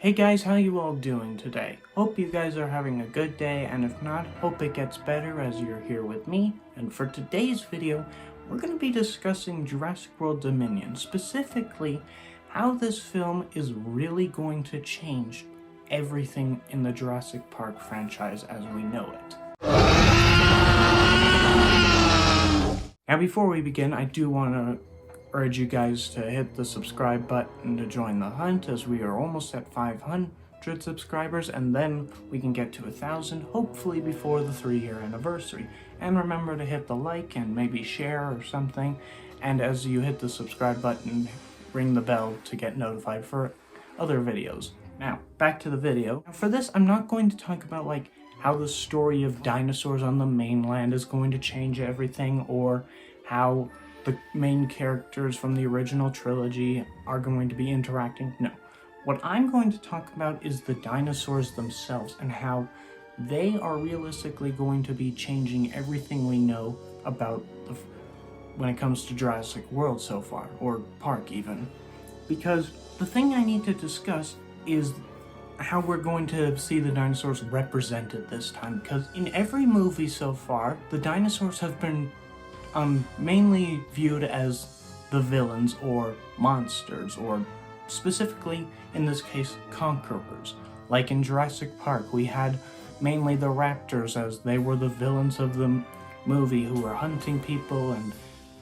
Hey guys, how you all doing today? Hope you guys are having a good day, and if not, hope it gets better as you're here with me. And for today's video, we're going to be discussing Jurassic World Dominion, specifically how this film is really going to change everything in the Jurassic Park franchise as we know it. Now before we begin, I do want to urge you guys to hit the subscribe button to join the hunt, as we are almost at 500 subscribers, and then we can get to 1,000, hopefully before the 3-year anniversary. And remember to hit the like and maybe share or something, and as you hit the subscribe button, ring the bell to get notified for other videos. Now, back to the video. For this, I'm not going to talk about how the story of dinosaurs on the mainland is going to change everything, or how the main characters from the original trilogy are going to be interacting. No. What I'm going to talk about is the dinosaurs themselves and how they are realistically going to be changing everything we know about when it comes to Jurassic World so far, or Park even. Because the thing I need to discuss is how we're going to see the dinosaurs represented this time, because in every movie so far, the dinosaurs have been mainly viewed as the villains or monsters, or specifically, in this case, conquerors. Like in Jurassic Park, we had mainly the raptors as they were the villains of the movie, who were hunting people and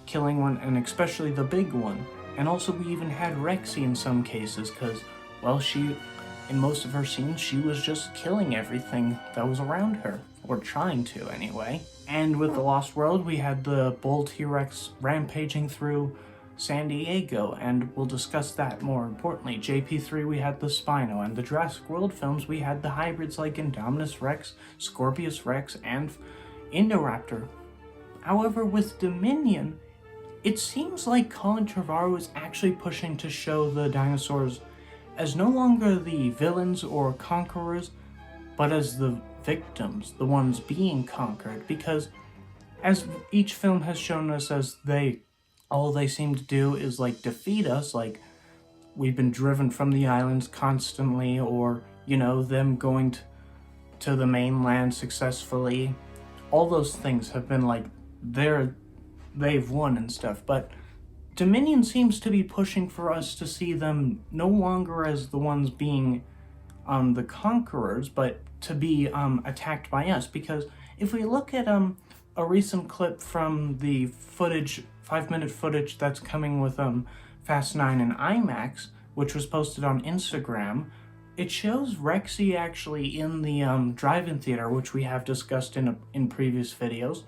killing one, and especially the big one. And also we even had Rexy in some cases, because, well, in most of her scenes, she was just killing everything that was around her, or trying to anyway. And with The Lost World, we had the bull T-Rex rampaging through San Diego, and we'll discuss that more importantly. JP3, we had the Spino, and the Jurassic World films, we had the hybrids like Indominus Rex, Scorpius Rex, and Indoraptor. However, with Dominion, it seems like Colin Trevorrow is actually pushing to show the dinosaurs as no longer the villains or conquerors, but as the victims, the ones being conquered, because as each film has shown us, as all they seem to do is defeat us, we've been driven from the islands constantly, or them going to the mainland successfully. All those things have been they've won and stuff, but Dominion seems to be pushing for us to see them no longer as the ones being the conquerors, but to be attacked by us. Because if we look at a recent clip from the footage, 5-minute footage that's coming with Fast 9 and IMAX, which was posted on Instagram, it shows Rexy actually in the drive-in theater, which we have discussed in previous videos.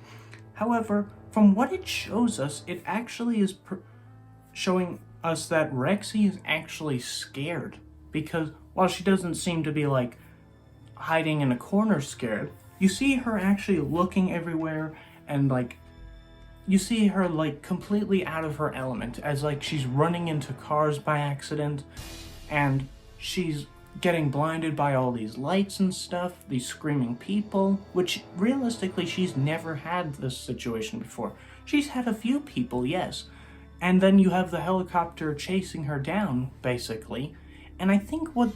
However, from what it shows us, it actually is showing us that Rexy is actually scared, because while she doesn't seem to be hiding in a corner scared, you see her actually looking everywhere, and you see her completely out of her element, as she's running into cars by accident, and she's getting blinded by all these lights and stuff, these screaming people, which realistically she's never had this situation before. She's had a few people, yes, and then you have the helicopter chasing her down, basically. And I think what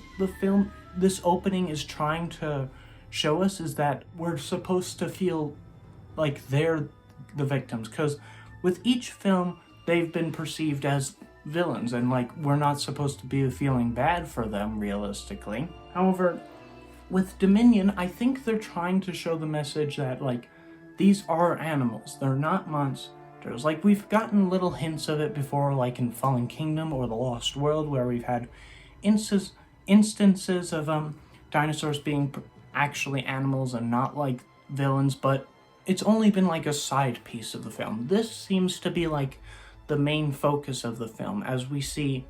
this opening is trying to show us is that we're supposed to feel like they're the victims, because with each film, they've been perceived as villains, and we're not supposed to be feeling bad for them, realistically. However, with Dominion, I think they're trying to show the message that, these are animals, they're not monsters. We've gotten little hints of it before, in Fallen Kingdom or The Lost World, where we've had instances of dinosaurs being actually animals and not villains, but it's only been a side piece of the film. This seems to be the main focus of the film, as we see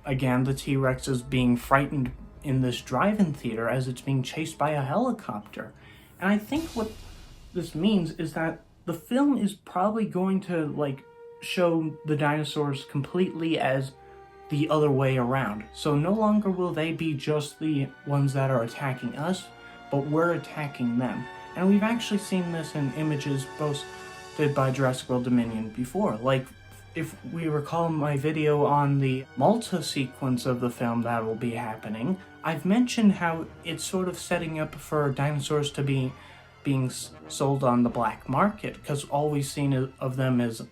again the T-Rexes being frightened in this drive-in theater as it's being chased by a helicopter. And I think what this means is that the film is probably going to show the dinosaurs completely as the other way around. So no longer will they be just the ones that are attacking us, but we're attacking them. And we've actually seen this in images posted by Jurassic World Dominion before. if we recall my video on the Malta sequence of the film that will be happening, I've mentioned how it's sort of setting up for dinosaurs to be being sold on the black market, because all we've seen of them is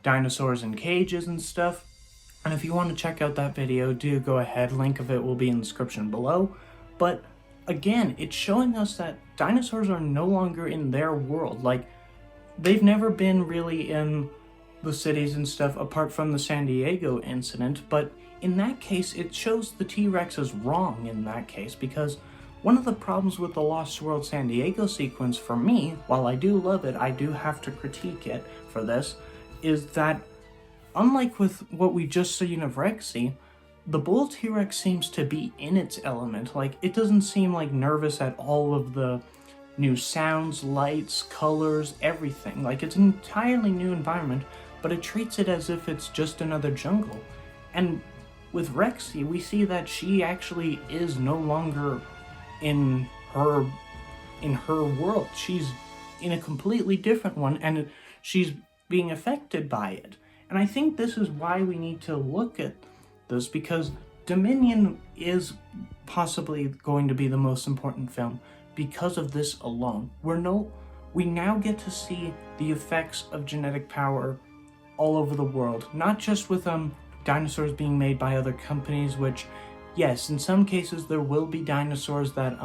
dinosaurs in cages and stuff. And if you want to check out that video, do go ahead. Link of it will be in the description below. But again, it's showing us that dinosaurs are no longer in their world. Like, they've never been really in the cities and stuff apart from the San Diego incident. But in that case, it shows the T-Rex is wrong in that case, because one of the problems with the Lost World San Diego sequence for me, while I do love it, I do have to critique it for this, is that unlike with what we just seen of Rexy, the bull T-Rex seems to be in its element. Like, it doesn't seem like nervous at all of the new sounds, lights, colors, everything. Like, it's an entirely new environment, but it treats it as if it's just another jungle. And with Rexy, we see that she actually is no longer in her world. She's in a completely different one, and she's being affected by it. And I think this is why we need to look at this, because Dominion is possibly going to be the most important film because of this alone. We now get to see the effects of genetic power all over the world, not just with dinosaurs being made by other companies, which, yes, in some cases there will be dinosaurs that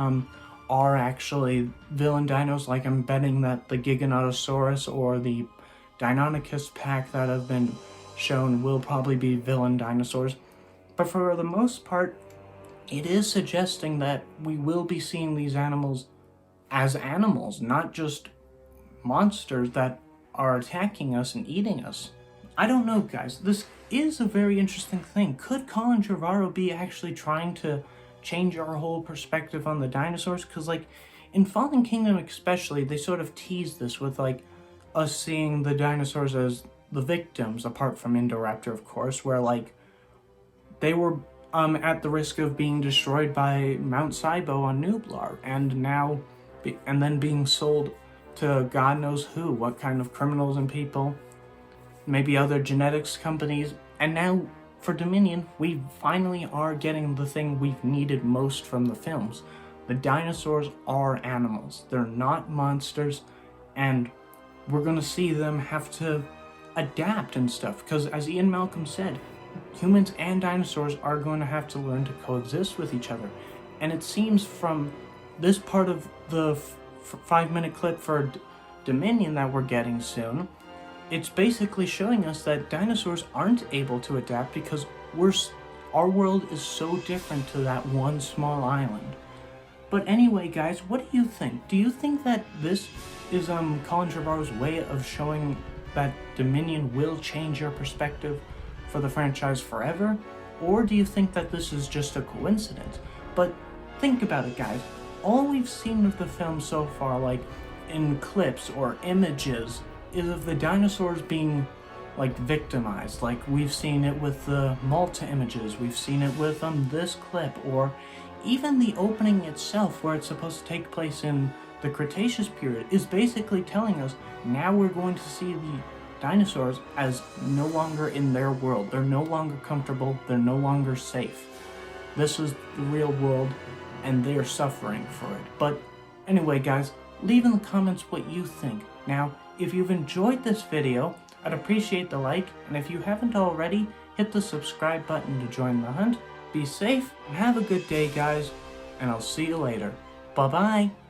are actually villain dinos, like I'm betting that the Giganotosaurus or the Deinonychus pack that have been shown will probably be villain dinosaurs. But for the most part, it is suggesting that we will be seeing these animals as animals, not just monsters that are attacking us and eating us. I don't know, guys. This is a very interesting thing. Could Colin Trevorrow be actually trying to change our whole perspective on the dinosaurs? Because, like, in Fallen Kingdom especially, they sort of teased this with, like, us seeing the dinosaurs as the victims, apart from Indoraptor, of course, where, like, they were at the risk of being destroyed by Mount Sibo on Nublar, and then being sold to God knows who, what kind of criminals and people, maybe other genetics companies. And now for Dominion, we finally are getting the thing we've needed most from the films. The dinosaurs are animals. They're not monsters, and we're going to see them have to adapt and stuff, because as Ian Malcolm said, humans and dinosaurs are going to have to learn to coexist with each other. And it seems from this part of the 5-minute clip for Dominion that we're getting soon, it's basically showing us that dinosaurs aren't able to adapt because our world is so different to that one small island. But anyway, guys, what do you think? Do you think that this is Colin Trevorrow's way of showing that Dominion will change your perspective for the franchise forever? Or do you think that this is just a coincidence? But think about it, guys. All we've seen of the film so far, like in clips or images, is of the dinosaurs being, like, victimized. Like, we've seen it with the Malta images, we've seen it with this clip, or even the opening itself, where it's supposed to take place in the Cretaceous period, is basically telling us now we're going to see the dinosaurs as no longer in their world. They're no longer comfortable, they're no longer safe. This is the real world, and they're suffering for it. But anyway, guys, leave in the comments what you think. Now, if you've enjoyed this video, I'd appreciate the like, and if you haven't already, hit the subscribe button to join the hunt. Be safe, and have a good day, guys, and I'll see you later. Bye-bye!